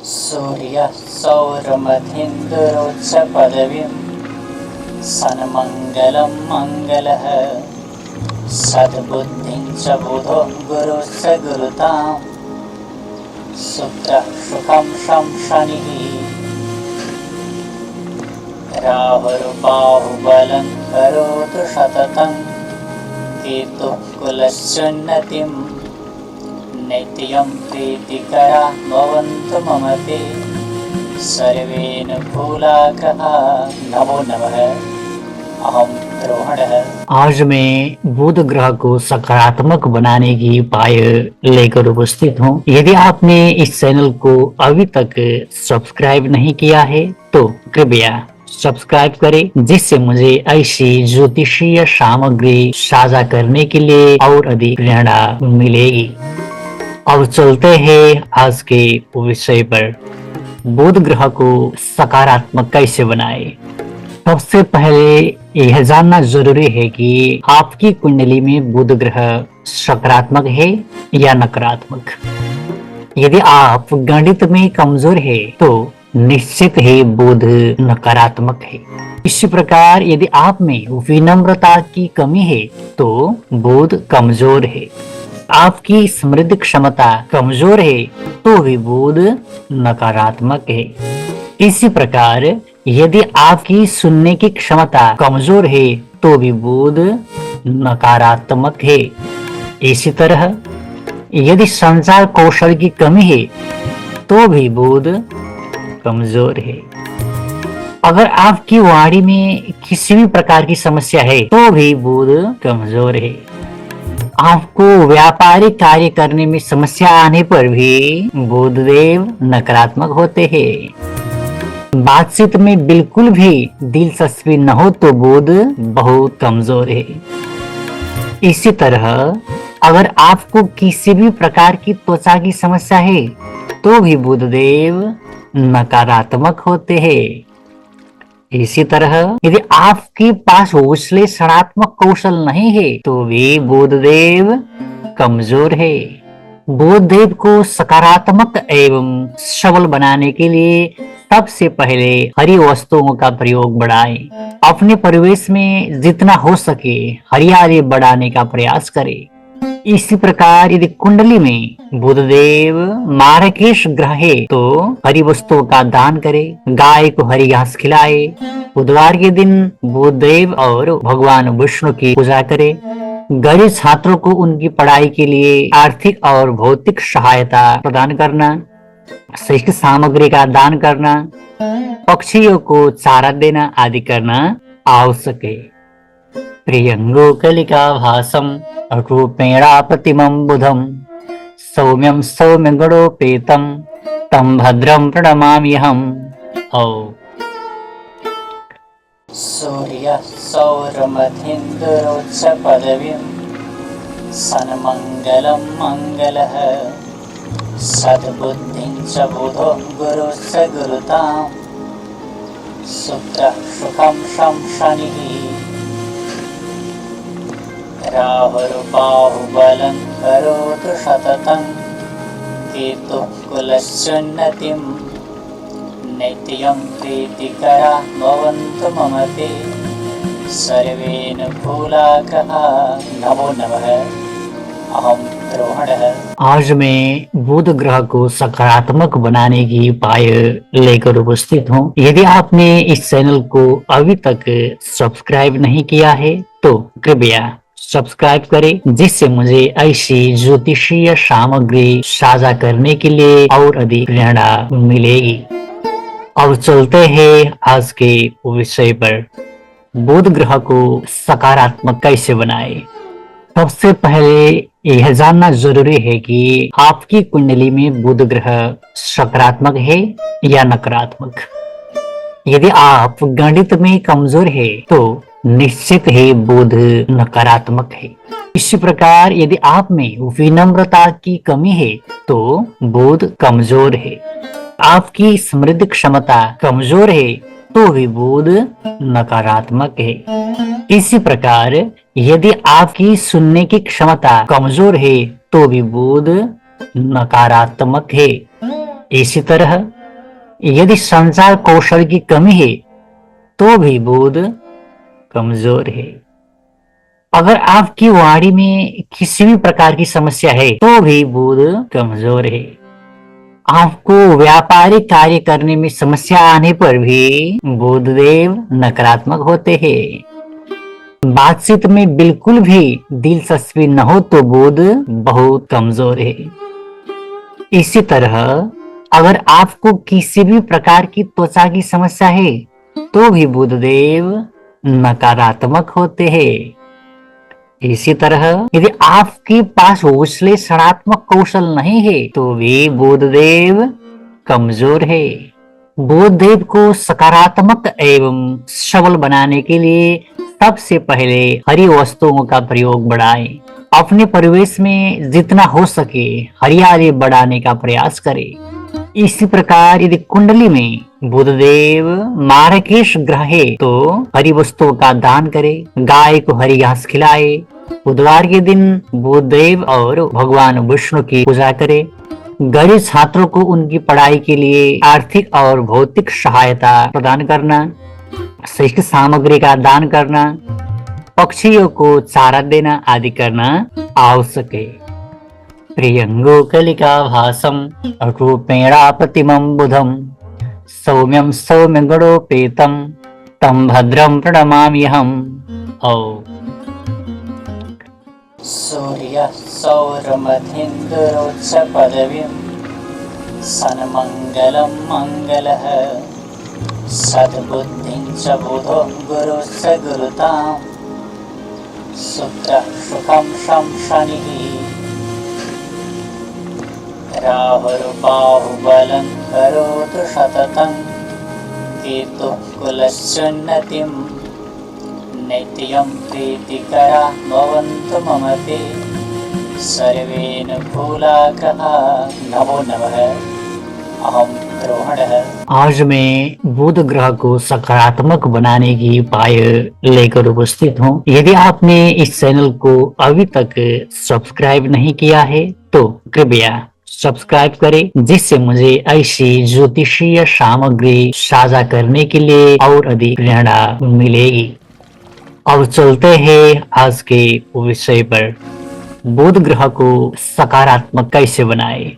सूर्यः सौरमधीन्द्रोच्च पदवीं सन्मङ्गलं मङ्गलः सद्बुद्धिं च बुधो गुरुश्च गुरुतां शुक्रः सुखं शं शनिः राहुर्बाहुबलं करोतु सततं केतुः कुलस्योन्नतिं नित्यं प्रीतिकरा भवन्तु मम ते सर्वेऽनुकूलाकः। नमो नमः। अहं रोहणः। आज मैं बुध ग्रह को सकारात्मक बनाने की उपाय लेकर उपस्थित हूँ। यदि आपने इस चैनल को अभी तक सब्सक्राइब नहीं किया है तो कृपया सब्सक्राइब करें, जिससे मुझे ऐसी ज्योतिषीय सामग्री साझा करने के लिए और अधिक प्रेरणा मिलेगी। अब चलते हैं आज के विषय पर। बुध ग्रह को सकारात्मक कैसे बनाए। सबसे पहले यह जानना जरूरी है कि आपकी कुंडली में बुध ग्रह सकारात्मक है या नकारात्मक। यदि आप गणित में कमजोर है तो निश्चित ही बुध नकारात्मक है। इसी प्रकार यदि आप में विनम्रता की कमी है तो बुध कमजोर है। आपकी स्मृति क्षमता कमजोर है तो भी बुध नकारात्मक है। इसी प्रकार यदि आपकी सुनने की क्षमता कमजोर है तो भी बुध नकारात्मक है। इसी तरह यदि संचार कौशल की कमी है तो भी बुध कमजोर है। अगर आपकी वाणी में किसी भी प्रकार की समस्या है तो भी बुध कमजोर है। आपको व्यापारिक कार्य करने में समस्या आने पर भी बुध देव नकारात्मक होते हैं। बातचीत में बिल्कुल भी दिलचस्पी न हो तो बुध बहुत कमजोर है। इसी तरह अगर आपको किसी भी प्रकार की त्वचा की समस्या है तो भी बुध देव नकारात्मक होते हैं। इसी तरह यदि आपके पास विश्लेषणात्मक कौशल नहीं है तो भी बुध देव कमजोर है। बुध देव को सकारात्मक एवं सबल बनाने के लिए सबसे पहले हरी वस्तुओं का प्रयोग बढ़ाएं। अपने परिवेश में जितना हो सके हरियाली बढ़ाने का प्रयास करें। इसी प्रकार यदि कुंडली में बुधदेव मार्गशीर्ष ग्रह है तो हरी वस्तुओं का दान करे, गाय को हरी घास खिलाए। बुधवार के दिन बुधदेव और भगवान विष्णु की पूजा करे। गरीब छात्रों को उनकी पढ़ाई के लिए आर्थिक और भौतिक सहायता प्रदान करना, शैक्षिक सामग्री का दान करना, पक्षियों को चारा देना आदि करना आवश्यक है। प्रियंगोकलिका भासम रूपेणा प्रतिमं बुधम सौम्यं सौम्यगुणोपेतं तं भद्रं प्रणमाम्यहम्। सूर्यः सौरमधीन्द्रोच्च पदवीं सन्मङ्गलं मङ्गलः सद्बुद्धिं च बुधो गुरुश्च गुरुतां शुक्रः सुखं शं शनिः राहुर्बाहुबलं करोतु सततं केतुः कुलस्योन्नतिं नित्यं प्रीतिकरा भवन्तु मम ते सर्वेऽनुकूलाकः। नमो नमः। अहं रोहणः। आज मैं बुध ग्रह को सकारात्मक बनाने की उपाय लेकर उपस्थित हूँ। यदि आपने इस चैनल को अभी तक सब्सक्राइब नहीं किया है तो कृपया सब्सक्राइब करें, जिससे मुझे ऐसी ज्योतिषीय सामग्री साझा करने के लिए और अधिक प्रेरणा मिलेगी। अब चलते हैं आज के विषय पर। बुध ग्रह को सकारात्मक कैसे बनाए। सबसे पहले यह जानना जरूरी है कि आपकी कुंडली में बुध ग्रह सकारात्मक है या नकारात्मक। यदि आप गणित में कमजोर है तो निश्चित ही बुध नकारात्मक है। इसी प्रकार यदि आप में विनम्रता की कमी है तो बुध कमजोर है। आपकी स्मृति क्षमता कमजोर है तो भी बुध नकारात्मक है। इसी प्रकार यदि आपकी सुनने की क्षमता कमजोर है तो भी बुध नकारात्मक है। इसी तरह यदि संचार कौशल की कमी है तो भी बुध कमजोर है। अगर आपकी वाणी में किसी भी प्रकार की समस्या है तो भी बुध कमजोर है। आपको व्यापारिक कार्य करने में समस्या आने पर भी बुध देव नकारात्मक होते हैं। बातचीत में बिल्कुल भी दिलचस्पी न हो तो बुध बहुत कमजोर है। इसी तरह अगर आपको किसी भी प्रकार की त्वचा की समस्या है तो भी बुध देव नकारात्मक होते हैं। इसी तरह यदि आपके पास विश्लेषणात्मक कौशल नहीं है तो भी बुध देव कमजोर है। बुध देव को सकारात्मक एवं सबल बनाने के लिए सबसे पहले हरी वस्तुओं का प्रयोग बढ़ाएं। अपने परिवेश में जितना हो सके हरियाली बढ़ाने का प्रयास करें। इसी प्रकार यदि कुंडली में बुधदेव मार्गशीर्ष ग्रह है तो हरी वस्तुओं का दान करे, गाय को हरी घास खिलाए। बुधवार के दिन बुधदेव और भगवान विष्णु की पूजा करे। गरीब छात्रों को उनकी पढ़ाई के लिए आर्थिक और भौतिक सहायता प्रदान करना, शैक्षिक सामग्री का दान करना, पक्षियों को चारा देना आदि करना आवश्यक है। प्रियंगो कलिका भासम रूपेणा प्रतिमं बुधम सौम्यं सौम्यगुणोपेतं तं भद्रं प्रणमाम्यहम्। सूर्यः सौरमधीन्द्रोच्च पदवीं सन्मङ्गलं मङ्गलः सद्बुद्धिं च बुधो गुरुश्च गुरुतां शुक्रः सुखं शं शनिः राहुर्बाहुबलं करोतु सततं केतुः कुलस्योन्नतिं नित्यं प्रीतिकरा भवन्तु मम ते सर्वेऽनुकूलाकः। नमो नमः। अहं रोहणः। आज मैं बुध ग्रह को सकारात्मक बनाने की उपाय लेकर उपस्थित हूँ। यदि आपने इस चैनल को अभी तक सब्सक्राइब नहीं किया है तो कृपया सब्सक्राइब करें, जिससे मुझे ऐसी ज्योतिषीय सामग्री साझा करने के लिए और अधिक प्रेरणा मिलेगी। अब चलते हैं आज के विषय पर, बुध ग्रह को सकारात्मक कैसे बनाए।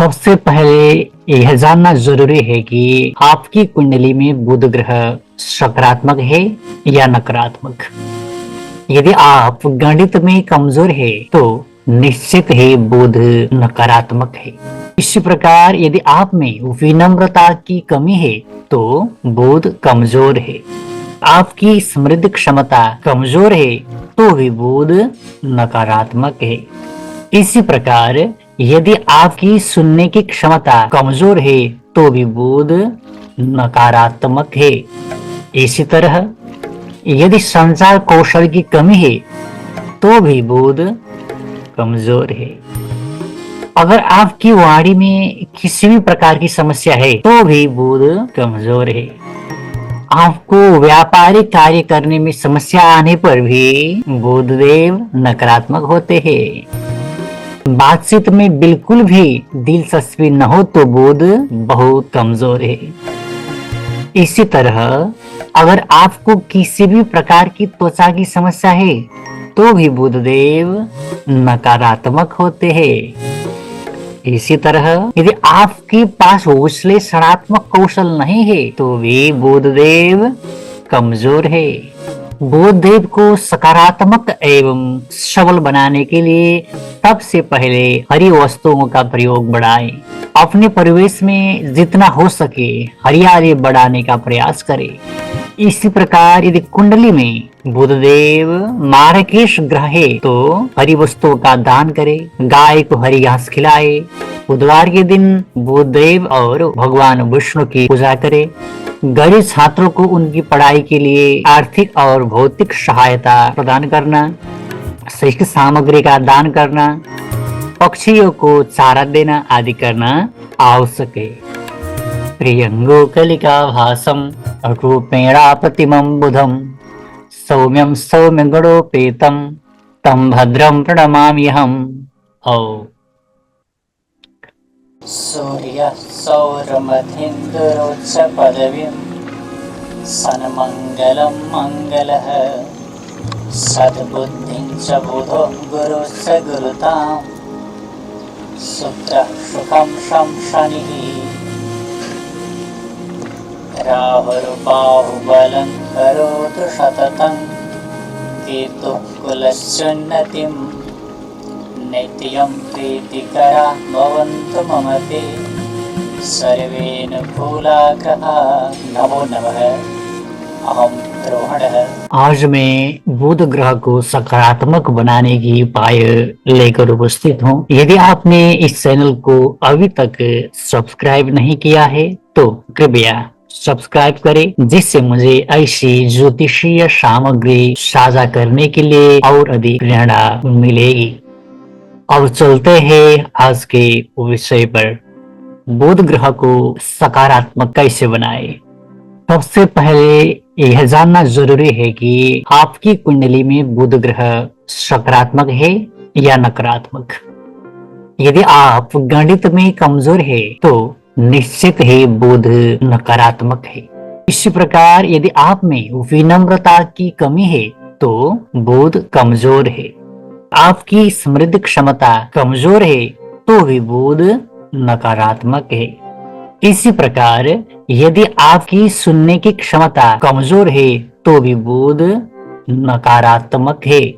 सबसे पहले यह जानना जरूरी है कि आपकी कुंडली में बुध ग्रह सकारात्मक है या नकारात्मक। यदि आप गणित में कमजोर है तो निश्चित ही बुध नकारात्मक है। इसी प्रकार यदि आप में विनम्रता की कमी है तो बुध कमजोर है। आपकी स्मृति क्षमता कमजोर है तो भी बुध नकारात्मक है। इसी प्रकार यदि आपकी सुनने की क्षमता कमजोर है तो भी बुध नकारात्मक है। इसी तरह यदि संचार कौशल की कमी है तो भी बुध कमजोर है। अगर आपकी वाणी में किसी भी प्रकार की समस्या है तो भी बुध कमजोर है। आपको व्यापारिक कार्य करने में समस्या आने पर भी बुध देव नकारात्मक होते हैं। बातचीत में बिल्कुल भी दिलचस्पी न हो तो बुध बहुत कमजोर है। इसी तरह अगर आपको किसी भी प्रकार की त्वचा की समस्या है तो भी बुध देव नकारात्मक होते हैं। इसी तरह यदि आपके पास विश्लेषणात्मक कौशल नहीं है तो भी बुध देव कमजोर है। बुध देव को सकारात्मक एवं सबल बनाने के लिए सबसे पहले हरी वस्तुओं का प्रयोग बढ़ाएं। अपने परिवेश में जितना हो सके हरियाली बढ़ाने का प्रयास करें। इसी प्रकार यदि कुंडली में बुधदेव मार्गशीर्ष ग्रह है तो हरी वस्तुओं का दान करे, गाय को हरी घास खिलाए। बुधवार के दिन बुधदेव और भगवान विष्णु की पूजा करे। गरीब छात्रों को उनकी पढ़ाई के लिए आर्थिक और भौतिक सहायता प्रदान करना, शैक्षिक सामग्री का दान करना, पक्षियों को चारा देना आदि करना आवश्यक है। प्रियंगो कलिका भासम रूपेणा प्रतिमं बुधम सौम्यं सौम्यगुणोपेतं तं भद्रं प्रणमाम्यहम्। सूर्यः सौरमधीन्द्रोच्च पदवीं सन्मङ्गलं मङ्गलः सद्बुद्धिं च बुधं गुरुश्च गुरुतां शुक्रः सुखं शं शनिः राहुर्बाहुबलं करोतु सततं केतुः कुलस्योन्नतिं नित्यं प्रीतिकरा भवन्तु मम ते सर्वेऽनुकूलाकः नमो नमः। अहं रोहणः। आज मैं बुध ग्रह को सकारात्मक बनाने की उपाय लेकर उपस्थित हूँ। यदि आपने इस चैनल को अभी तक सब्सक्राइब नहीं किया है तो कृपया सब्सक्राइब करें, जिससे मुझे ऐसी ज्योतिषीय सामग्री साझा करने के लिए और अधिक प्रेरणा मिलेगी। अब चलते हैं आज के विषय पर। बुध ग्रह को सकारात्मक कैसे बनाए। सबसे पहले यह जानना जरूरी है कि आपकी कुंडली में बुध ग्रह सकारात्मक है या नकारात्मक। यदि आप गणित में कमजोर है तो निश्चित ही बुध नकारात्मक है। इसी प्रकार यदि आप में विनम्रता की कमी है तो बुध कमजोर है। आपकी स्मृति क्षमता कमजोर है तो भी बुध नकारात्मक है। इसी प्रकार यदि आपकी सुनने की क्षमता कमजोर है तो भी बुध नकारात्मक है।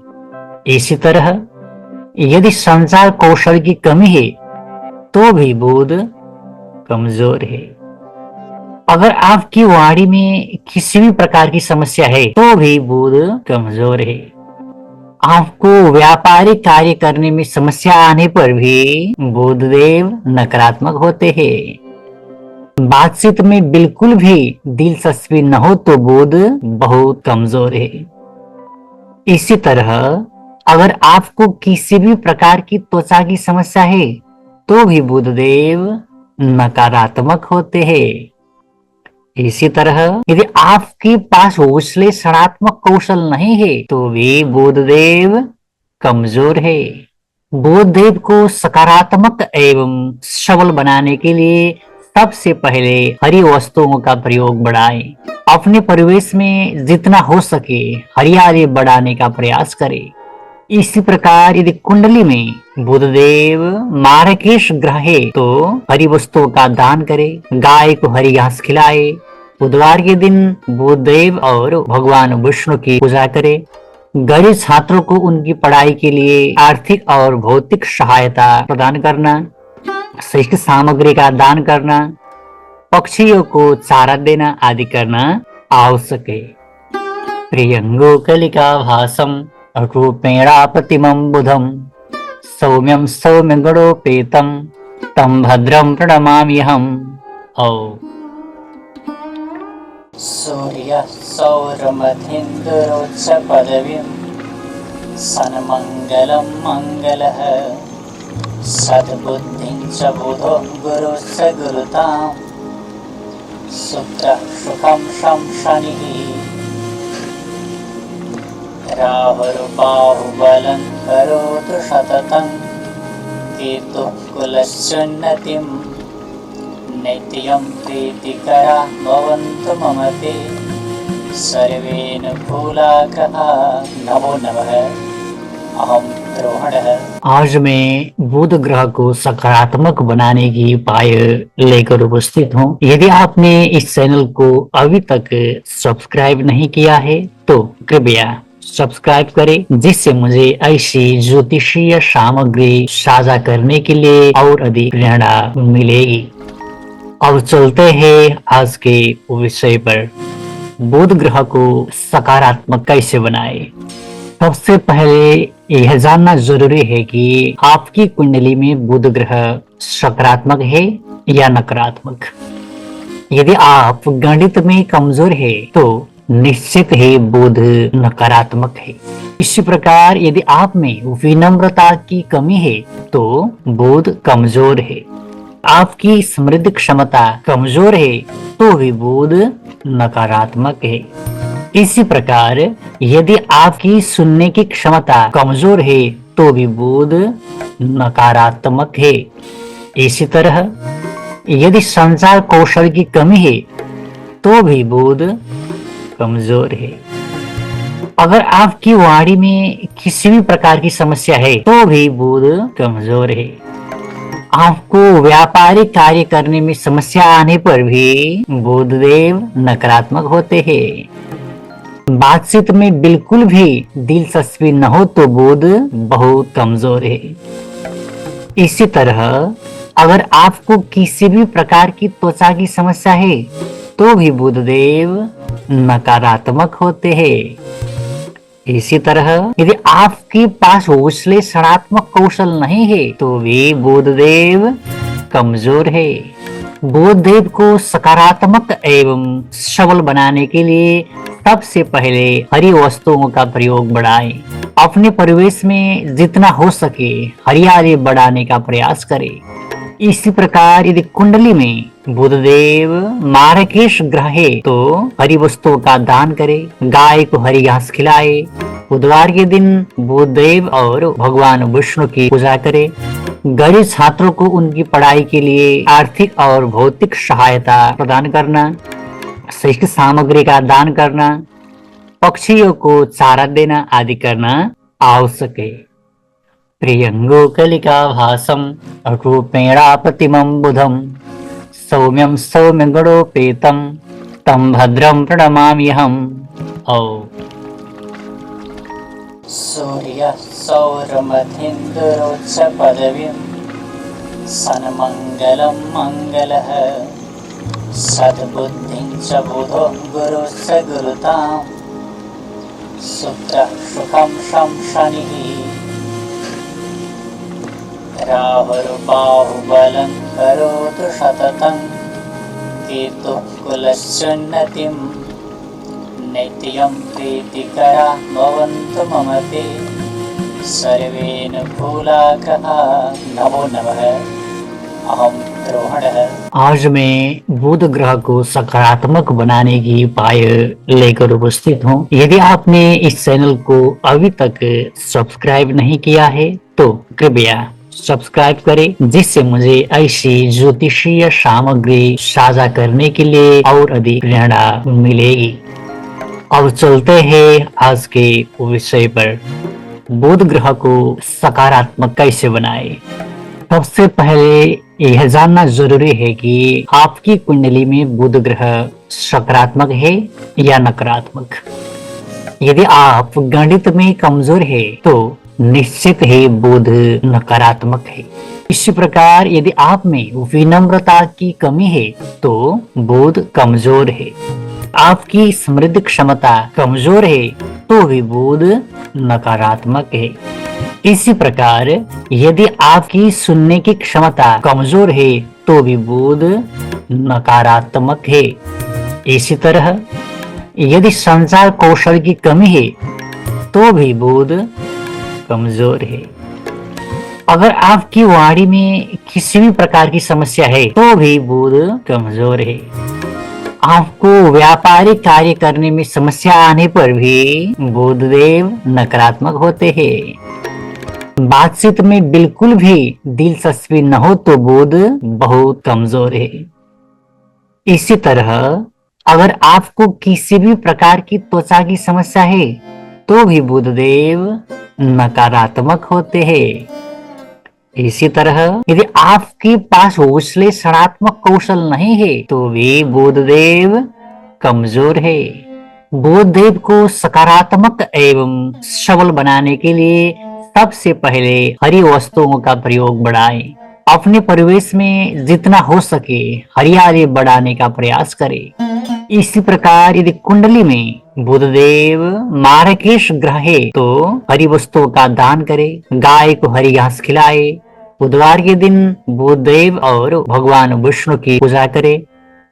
इसी तरह यदि संचार कौशल की कमी है तो भी बुध कमजोर है। अगर आपकी वाणी में किसी भी प्रकार की समस्या है तो भी बुध कमजोर है। आपको व्यापारिक कार्य करने में समस्या आने पर भी बुध देव नकारात्मक होते हैं। बातचीत में बिल्कुल भी दिलचस्पी न हो तो बुध बहुत कमजोर है। इसी तरह अगर आपको किसी भी प्रकार की त्वचा की समस्या है तो भी बुध देव नकारात्मक होते हैं। इसी तरह यदि आपके पास विश्लेषणात्मक कौशल नहीं है तो भी बुध देव कमजोर है। बुध देव को सकारात्मक एवं सबल बनाने के लिए सबसे पहले हरी वस्तुओं का प्रयोग बढ़ाएं। अपने परिवेश में जितना हो सके हरियाली बढ़ाने का प्रयास करें। इसी प्रकार यदि कुंडली में बुधदेव मार्गशीर्ष ग्रह है तो हरी वस्तुओं का दान करें, गाय को हरी घास खिलाए। बुधवार के दिन बुधदेव और भगवान विष्णु की पूजा करें। गरीब छात्रों को उनकी पढ़ाई के लिए आर्थिक और भौतिक सहायता प्रदान करना, शिक्षा सामग्री का दान करना, पक्षियों को चारा देना आदि करना आवश्यक है। प्रियंगो कलिका भासम रूपेणा प्रतिमं बुधम सौम्यं सौम्यगुणोपेतं तं भद्रं प्रणमाम्यहम्। सूर्यः सौरमधीन्द्रोच्च पदवीं सन्मङ्गलं मङ्गलः सद्बुद्धिं च बुधं गुरुश्च गुरुतां शुक्रः सुखं शं शनिः राहुर्बाहुबलं करोतु सततं केतुः कुलस्योन्नतिं नित्यं प्रीतिकरा भवन्तु मम ते सर्वेऽनुकूलाकः नमो नमः। अहं रोहणः। आज मैं बुध ग्रह को सकारात्मक बनाने की उपाय लेकर उपस्थित हूँ। यदि आपने इस चैनल को अभी तक सब्सक्राइब नहीं किया है तो कृपया सब्सक्राइब करें, जिससे मुझे ऐसी ज्योतिषीय सामग्री साझा करने के लिए और अधिक प्रेरणा मिलेगी। अब चलते हैं आज के विषय पर। बुध ग्रह को सकारात्मक कैसे बनाए। सबसे पहले यह जानना जरूरी है कि आपकी कुंडली में बुध ग्रह सकारात्मक है या नकारात्मक। यदि आप गणित में कमजोर है तो निश्चित ही बुध नकारात्मक है। इसी प्रकार यदि आप में विनम्रता की कमी है तो बुध कमजोर है। आपकी स्मृति क्षमता कमजोर है तो भी बुध नकारात्मक है। इसी प्रकार यदि आपकी सुनने की क्षमता कमजोर है तो भी बुध नकारात्मक है। इसी तरह यदि संचार कौशल की कमी है तो भी बुध कमजोर है। अगर आपकी वाणी में किसी भी प्रकार की समस्या है तो भी बुध कमजोर है। आपको व्यापारिक कार्य करने में समस्या आने पर भी बुध देव नकारात्मक होते हैं। बातचीत में बिल्कुल भी दिलचस्पी न हो तो बुध बहुत कमजोर है। इसी तरह अगर आपको किसी भी प्रकार की त्वचा की समस्या है तो भी बुध देव नकारात्मक होते हैं। इसी तरह यदि आपके पास विश्लेषणात्मक कौशल नहीं है तो भी बुध देव कमजोर है। बुध देव को सकारात्मक एवं सबल बनाने के लिए सबसे पहले हरी वस्तुओं का प्रयोग बढ़ाएं। अपने परिवेश में जितना हो सके हरियाली बढ़ाने का प्रयास करें। इसी प्रकार यदि कुंडली में बुधदेव मार्गशीर्ष ग्रह है तो हरी वस्तुओं का दान करे, गाय को हरी घास खिलाए। बुधवार के दिन बुधदेव और भगवान विष्णु की पूजा करे। गरीब छात्रों को उनकी पढ़ाई के लिए आर्थिक और भौतिक सहायता प्रदान करना, शैक्षिक सामग्री का दान करना, पक्षियों को चारा देना आदि करना आवश्यक है। प्रियंगोकलिका भासम रूपेणा प्रतिमं बुधम सौम्यं सौम्यगुणोपेतं तं भद्रं प्रणमाम्यहम्। ओम। सूर्यः सौरमधीन्द्रोच्च पदवीं सन्मङ्गलं मङ्गलः सद्बुद्धिं च बुधो गुरुश्च गुरुतां शुक्रः सुखं शं शनिः राहुर्बाहुबलं करोतु सततं केतुः कुलस्योन्नतिं नित्यं प्रीतिकरा भवन्तु मम ते सर्वेऽनुकूलाकः। नमो नमः। अहं द्रोणः। आज मैं बुध ग्रह को सकारात्मक बनाने की उपाय लेकर उपस्थित हूँ। यदि आपने इस चैनल को अभी तक सब्सक्राइब नहीं किया है तो कृपया सब्सक्राइब करें, जिससे मुझे ऐसी ज्योतिषीय सामग्री साझा करने के लिए और अधिक प्रेरणा मिलेगी। अब चलते हैं आज के विषय पर, बुध ग्रह को सकारात्मक कैसे बनाएं। सबसे पहले यह जानना जरूरी है कि आपकी कुंडली में बुध ग्रह सकारात्मक है या नकारात्मक। यदि आप गणित में कमजोर है तो निश्चित ही बुध नकारात्मक है। इसी प्रकार यदि आप में विनम्रता की कमी है तो बुध कमजोर है। आपकी स्मृति क्षमता कमजोर है तो भी बुध नकारात्मक है। इसी प्रकार यदि आपकी सुनने की क्षमता कमजोर है तो भी बुध नकारात्मक है। इसी तरह यदि संचार कौशल की कमी है तो भी बुध कमजोर है। अगर आपकी वाणी में किसी भी प्रकार की समस्या है तो भी बुध कमजोर है। आपको व्यापारिक कार्य करने में समस्या आने पर भी बुध देव नकारात्मक होते हैं। बातचीत में बिल्कुल भी दिलचस्पी न हो तो बुध बहुत कमजोर है। इसी तरह अगर आपको किसी भी प्रकार की त्वचा की समस्या है तो भी बुध देव नकारात्मक होते हैं। इसी तरह यदि आपके पास विश्लेषणात्मक कौशल नहीं है तो भी बुध देव कमजोर है। बुध देव को सकारात्मक एवं सबल बनाने के लिए सबसे पहले हरी वस्तुओं का प्रयोग बढ़ाएं। अपने परिवेश में जितना हो सके हरियाली बढ़ाने का प्रयास करें। इसी प्रकार यदि कुंडली में बुधदेव मार्गशीर्ष ग्रह है तो हरी वस्तुओं का दान करे, गाय को हरी घास खिलाए। बुधवार के दिन बुधदेव और भगवान विष्णु की पूजा करे।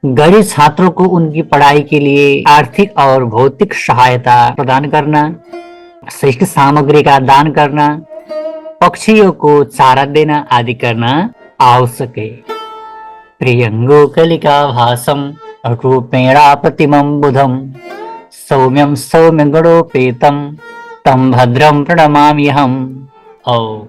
गरीब छात्रों को उनकी पढ़ाई के लिए आर्थिक और भौतिक सहायता प्रदान करना, शैक्षिक सामग्री का दान करना, पक्षियों को चारा देना आदि करना आवश्यक है। प्रियंगोकलिका भासम रूपेणा प्रतिमं बुधम सौम्यं सौम्यगुणोपेतं तं भद्रं प्रणमाम्यहम्। ओम।